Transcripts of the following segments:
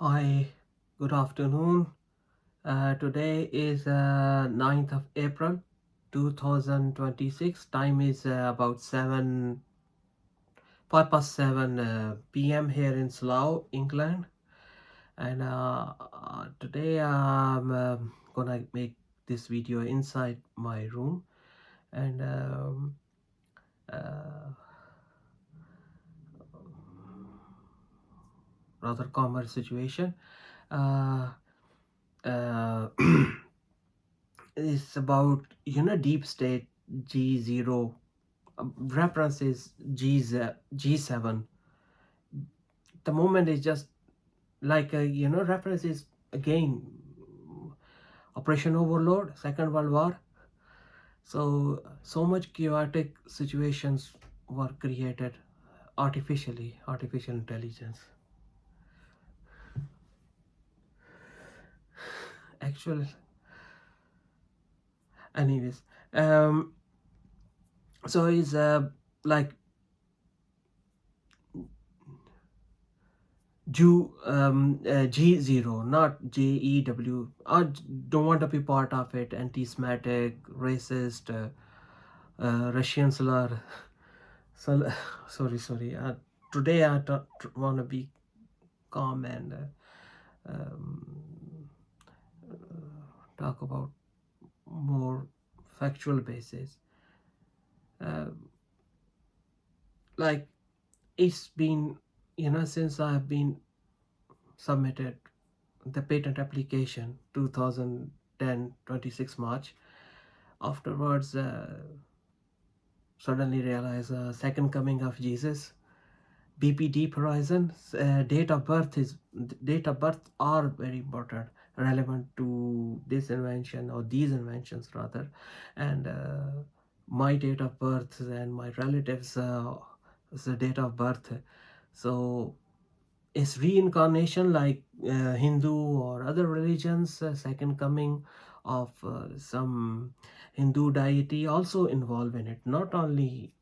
Hi, good afternoon. Today is 9th of April 2026. Time is about 5 past 7 p.m. here in Slough, England. And today I'm gonna make this video inside my room and uh, rather calmer situation. Uh, uh, it's about deep state G0 reference is G7. The moment is just like reference is again Operation Overload, Second World War. So much chaotic situations were created artificially, artificial intelligence. Actual, anyways, um, so it's like G0, not JEW. I don't want to be part of it. Anti-Semitic, racist, Russian slur. So, sorry. Today I want to be calm and um, talk about more factual basis. Uh, like it's been, since I have been submitted the patent application 2010 26 March. Afterwards, suddenly realize second coming of Jesus. BP Deep Horizon. Date of birth are very important, relevant to this invention or these inventions rather, and my date of birth and my relatives' the date of birth. So is reincarnation like Hindu or other religions, second coming of some Hindu deity also involved in it. Not only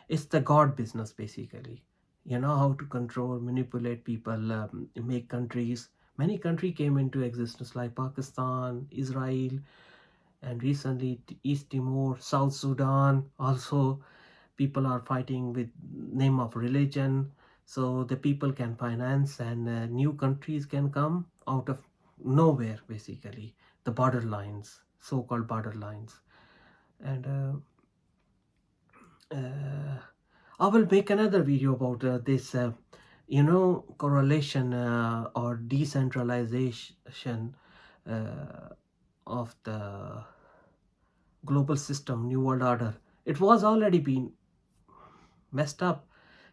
it's the God business basically. How to control, manipulate people, make countries. Many country came into existence like Pakistan, Israel, and recently East Timor, South Sudan. Also, people are fighting with name of religion, so the people can finance and new countries can come out of nowhere basically. The borderlines, so-called borderlines, and uh, I will make another video about this correlation or decentralization uh, of the global system, new world order. It was already been messed up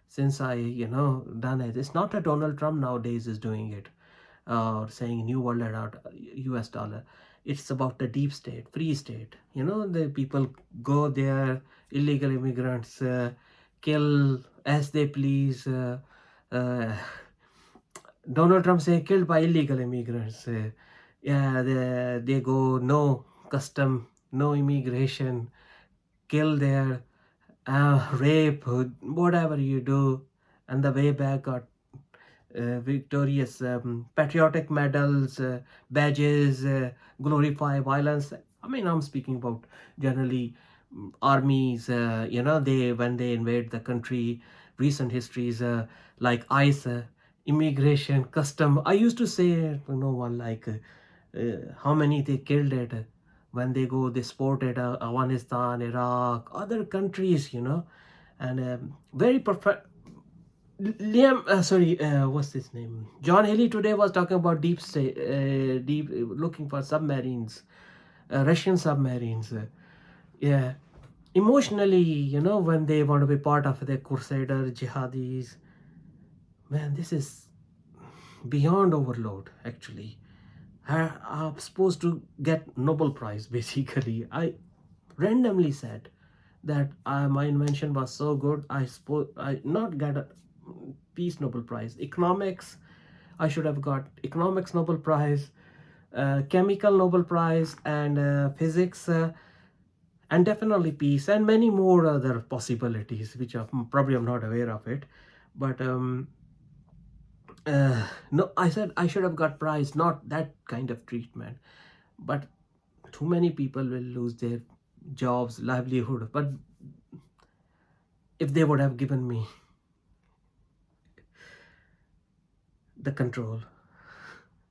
since I done it. It's not a Donald Trump nowadays is doing it or saying new world order, US dollar. It's about the deep state, free state. The people go there, illegal immigrants kill as they please. Uh, Donald Trump say killed by illegal immigrants. Yeah, they go no custom, no immigration, kill there, rape, whatever you do, and the way back got victorious patriotic medals, badges, glorify violence. I mean, I'm speaking about generally armies. They when they invade the country, recent histories like ICE, immigration, custom. I used to say to no one like how many they killed it. When they go, they sported Afghanistan, Iraq, other countries, and very perfect. What's his name? John Haley today was talking about looking for submarines, Russian submarines. Yeah, emotionally, when they want to be part of the Crusader jihadis, man, this is beyond overload. Actually, I'm supposed to get Nobel Prize. Basically, I randomly said that my invention was so good. I suppose I not get a peace Nobel Prize. Economics, I should have got economics Nobel Prize, chemical Nobel Prize, and physics, and definitely peace, and many more other possibilities, which I'm probably I'm not aware of it. But No, I said I should have got prize, not that kind of treatment. But too many people will lose their jobs, livelihood. But if they would have given me the control,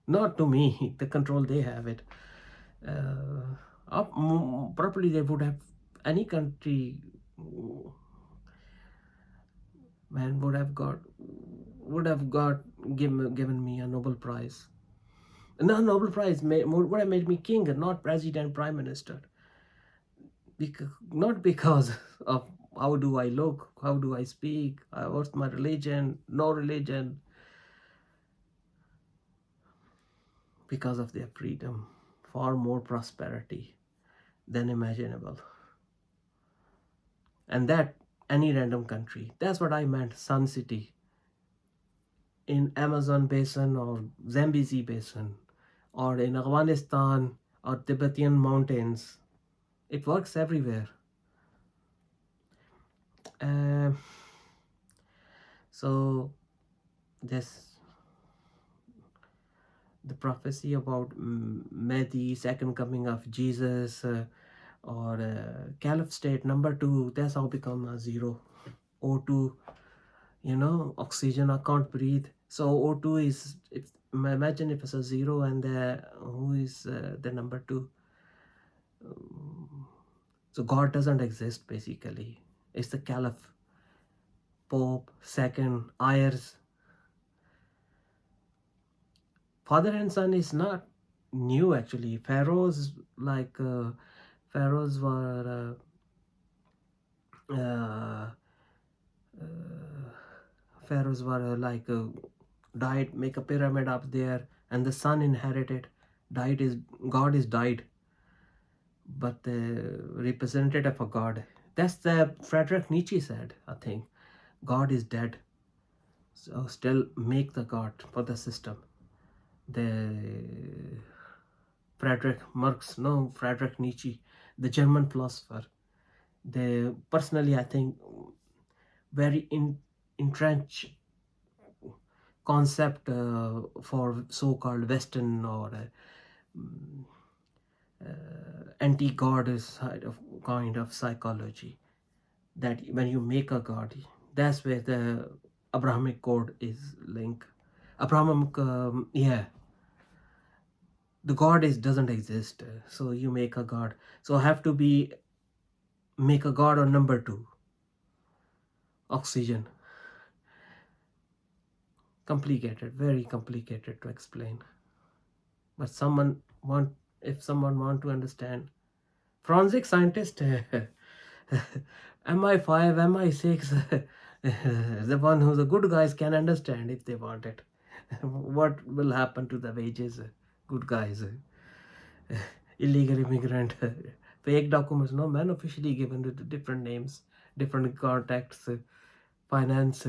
not to me, the control they have it, probably they would have, any country, man, would have got given me a Nobel Prize. No, Nobel Prize would have made me king, not president, prime minister. Not because of how do I look, how do I speak, what's my religion, no religion, because of their freedom, far more prosperity than imaginable. And that any random country. That's what I meant, Sun City in Amazon basin or Zambezi basin or in Afghanistan or Tibetan mountains. It works everywhere. Um so this the prophecy about Mahdi, second coming of Jesus, or Caliph state number 2, that's how become a zero. O2, oxygen, I can't breathe. So O2 is, if imagine if it's a zero and who is the number 2. So God doesn't exist basically. It's the Caliph, Pope, second, ayers. Father and son is not new actually. Pharaohs were uh, uh, pharaohs were died, make a pyramid up there, and the son inherited. Died is God is died, but the representative of God. That's the Friedrich Nietzsche said. I think God is dead, so still make the God for the system. The Friedrich Nietzsche, the German philosopher. They personally, I think, very entrenched concept for so-called Western or anti-god kind of psychology. That when you make a god, that's where the Abrahamic code is linked. Abrahamic, the god doesn't exist. So you make a god. So have to be make a god on number 2, oxygen. Complicated, very complicated to explain. But if someone want to understand, forensic scientist, MI5, MI6, the one who the good guys can understand if they want it. What will happen to the wages, good guys, illegal immigrant, fake documents, no man, officially given with different names, different contacts, finance.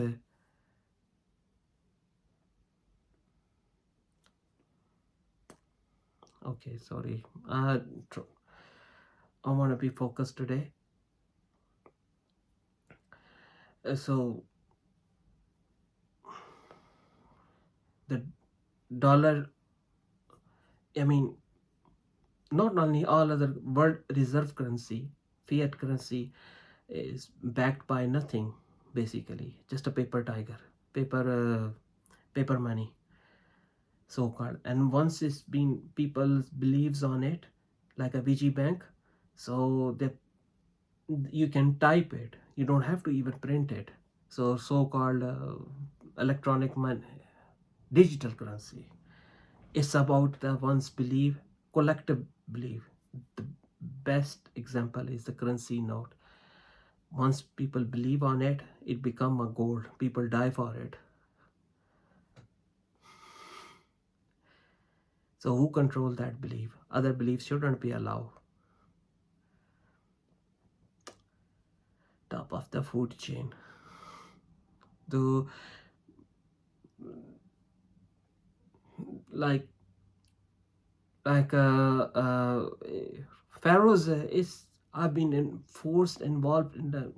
Okay, sorry. I want to be focused today. So the dollar, I mean, not only all other world reserve currency, fiat currency, is backed by nothing, basically, just a paper tiger, paper money, so called. And once it's been people believes on it, like a VG bank, so they you can type it. You don't have to even print it. So called electronic money, digital currency. It's about the one's belief, collective belief. The best example is the currency note. Once people believe on it, it become a gold. People die for it. So who control that belief? Other beliefs shouldn't be allowed. Top of the food chain. The like like pharaohs is I've been forced involved in the.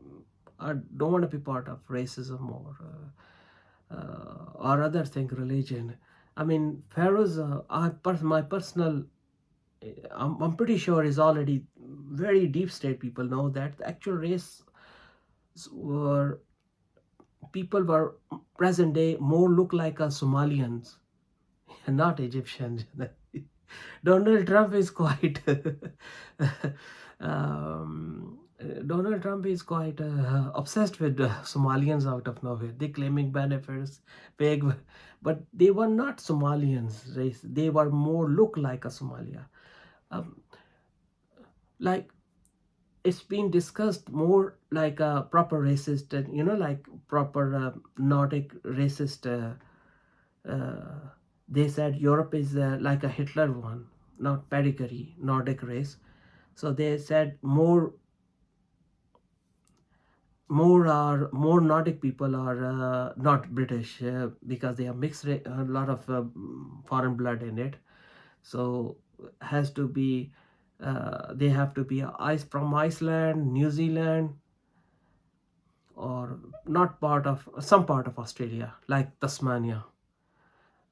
I don't want to be part of racism or or other thing, religion. I mean, pharaohs. My personal, I'm pretty sure is already very deep state people know that the actual race were people were present day more look like a Somalians, not Egyptians. Donald Trump is quite Donald Trump is quite obsessed with Somalians out of nowhere. They claiming benefits, big, but they were not Somalians. They were more look like a Somalia. Um, like it's been discussed more like a proper racist, like proper Nordic racist. They said Europe is like a Hitler one, not pedigree, Nordic race. So they said more Nordic people are not British because they have mixed a lot of foreign blood in it. So has to be they have to be ice from Iceland, New Zealand, or not part of some part of Australia, like Tasmania,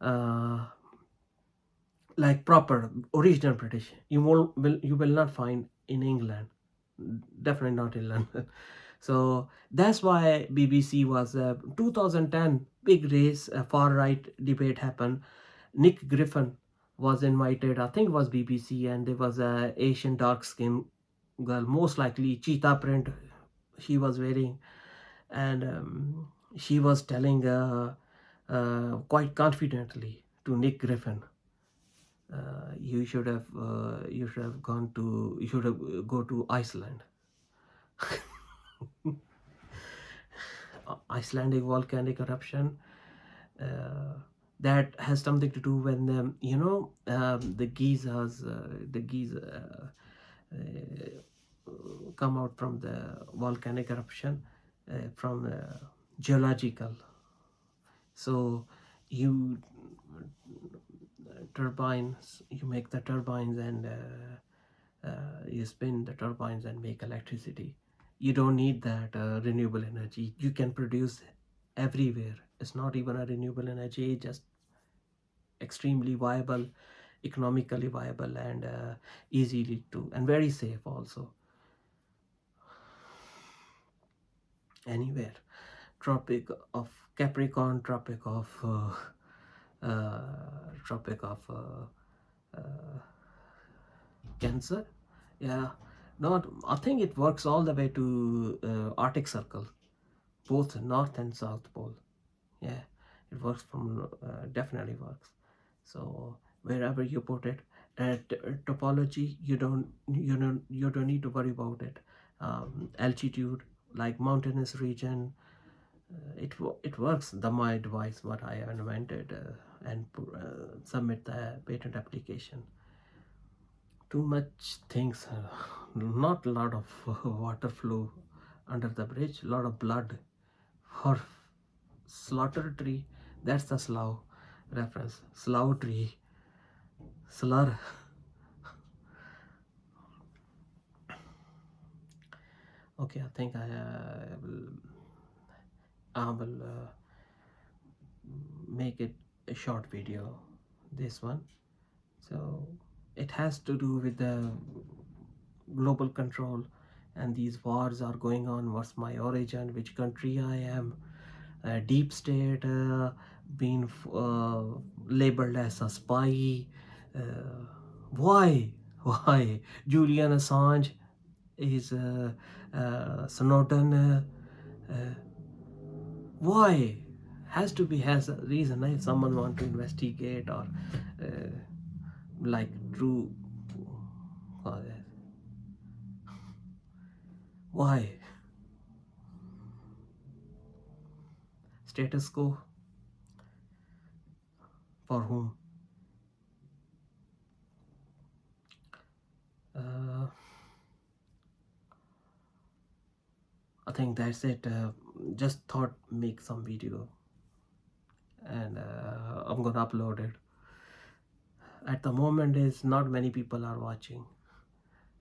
uh, like proper original British. You will not find in England, definitely not in London. So that's why BBC was 2010 big race, far right debate happened. Nick Griffin was invited. I think it was BBC, and there was a Asian dark skin girl, most likely cheetah print she was wearing, and she was telling quite confidently to Nick Griffin, you should have gone to you should have go to Iceland. Icelandic volcanic eruption, uh, that has something to do when the geese come out from the volcanic eruption from geological. So you turbines, you make the turbines, and you spin the turbines and make electricity. You don't need that renewable energy. You can produce everywhere. It's not even a renewable energy, just extremely viable, economically viable, and easily to, and very safe also, anywhere. Tropic of Capricorn, tropic of Cancer. Yeah, not. I think it works all the way to Arctic Circle, both North and South Pole. Yeah, it works from definitely works. So wherever you put it, topology, you don't need to worry about it. Altitude, like mountainous region, it works. My device, what I have invented, and submit the patent application. Too much things, not a lot of water flow under the bridge, a lot of blood for slaughter tree. That's the Slough reference. Slough tree, slur. Okay, I think I will make it a short video, this one. So it has to do with the global control, and these wars are going on. What's my origin, which country I am, deep state, being labeled as a spy. uh, why why Julian Assange is Snowden, uh, why has to be, has a reason. If someone want to investigate, or uh, like true, uh, why status quo for whom? uh, I think that's it. Just thought make some video, and I'm gonna upload it. At the moment, is not many people are watching.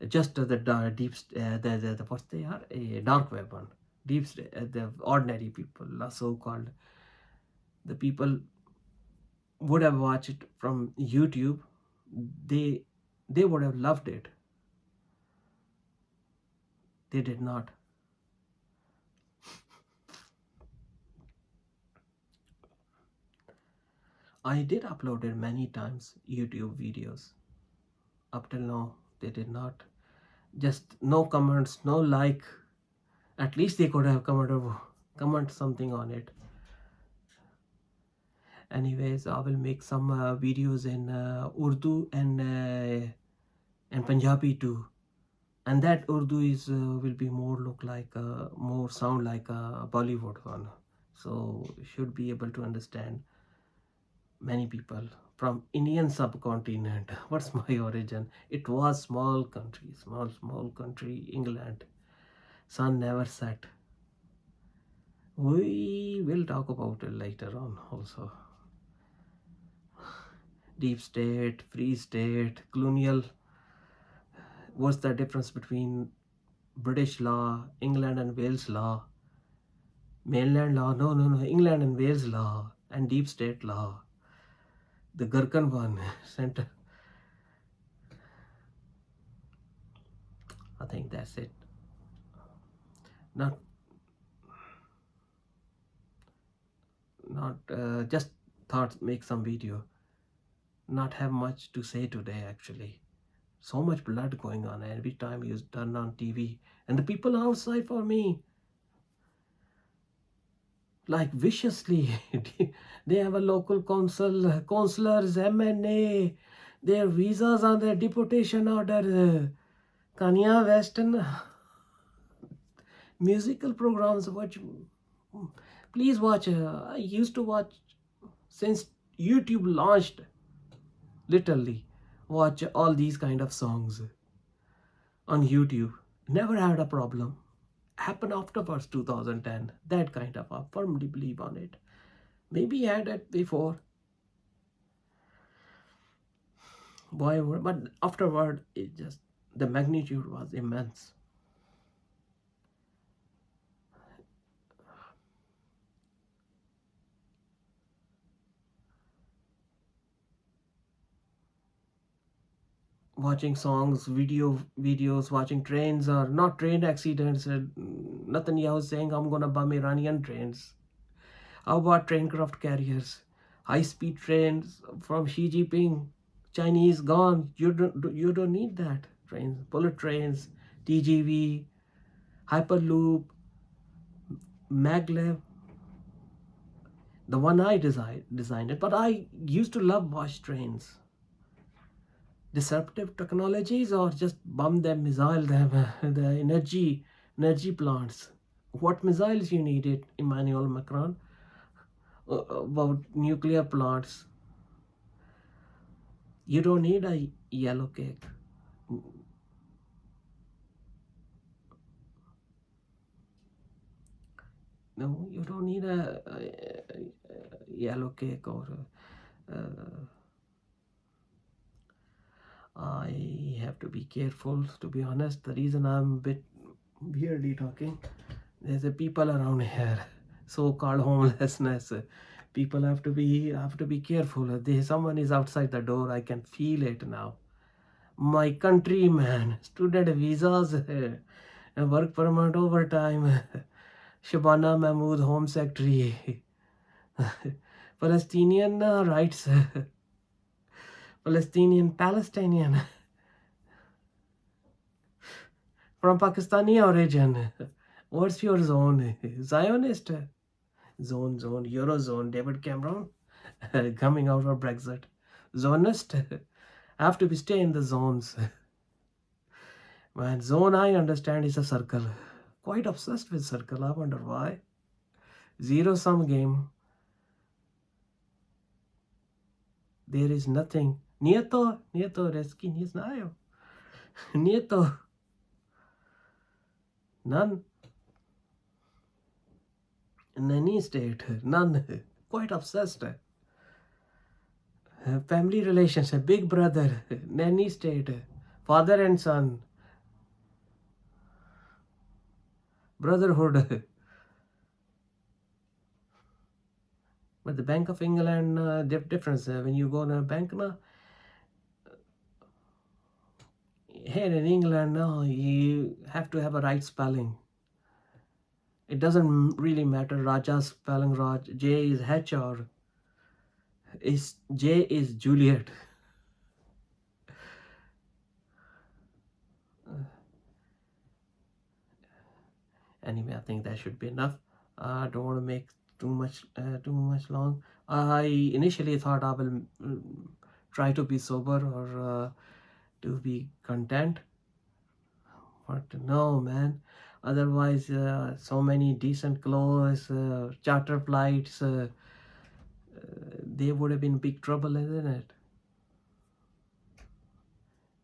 Just the what they are, a dark web one. The ordinary people, so called The people would have watched it from YouTube, they would have loved it. They did not. I did upload it many times, YouTube videos. Up till now, they did not. Just no comments, no like. At least they could have comment something on it. Anyways, I will make some videos in Urdu and Punjabi too. And that Urdu is will be more look like more sound like a Bollywood one. So should be able to understand many people from Indian subcontinent. What's my origin? It was small country, England. Sun never set. We will talk about it later on also. Deep state, free state, colonial. What's the difference between British law, England and Wales law, mainland law? No. England and Wales law and deep state law. The Gurkhan one, center. I think that's it. Not just thought make some video. Not have much to say today actually. So much blood going on every time you turn on TV, and the people outside for me like viciously. They have a local councillors, MNA, their visas on their deportation order. Kanye Western musical programs. Please watch. I used to watch since YouTube launched. Literally, watch all these kind of songs on YouTube. Never had a problem. Happened afterwards 2010. That kind of, I firmly believe on it. Maybe had it before. Why? But afterward, it just the magnitude was immense. Watching songs, videos, watching trains or not train accidents. Netanyahu saying, I'm gonna bomb Iranian trains. How about train craft carriers? High-speed trains from Xi Jinping. Chinese gone. You don't need that. Trains, bullet trains, TGV, Hyperloop, maglev. The one I designed it, but I used to love watch trains. Disruptive technologies or just bomb them, missile them, the energy plants. What missiles you needed, Emmanuel Macron? About nuclear plants. You don't need a yellow cake. No, you don't need a yellow cake or I have to be careful, to be honest. The reason I'm a bit weirdly talking, there's a people around here, so-called homelessness. People have to be careful. Someone is outside the door. I can feel it now. My countryman, student visas, work permit, overtime. Shabana Mahmood, Home Secretary. Palestinian rights. Palestinian from Pakistani origin. What's your zone? Zionist zone, Eurozone. David Cameron coming out of Brexit. Zonist have to be stay in the zones. Man, zone I understand is a circle. Quite obsessed with circle. I wonder why. Zero sum game. There is nothing. Nieto reski nie znają. Nieto. None. In any state, none. Quite obsessed. Family relationship, big brother, nanny state, father and son, brotherhood. But the Bank of England, difference. When you go to a bank now, here in England now, you have to have a right spelling. It doesn't really matter Raja's spelling Raj. J is H or is J is Juliet. Anyway, I think that should be enough. I don't want to make too much long. I initially thought I will try to be sober or to be content, but no, man. Otherwise, so many decent clothes, charter flights, they would have been big trouble, isn't it?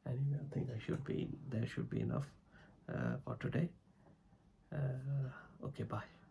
Anyway, I think there should be enough for today. Okay, bye.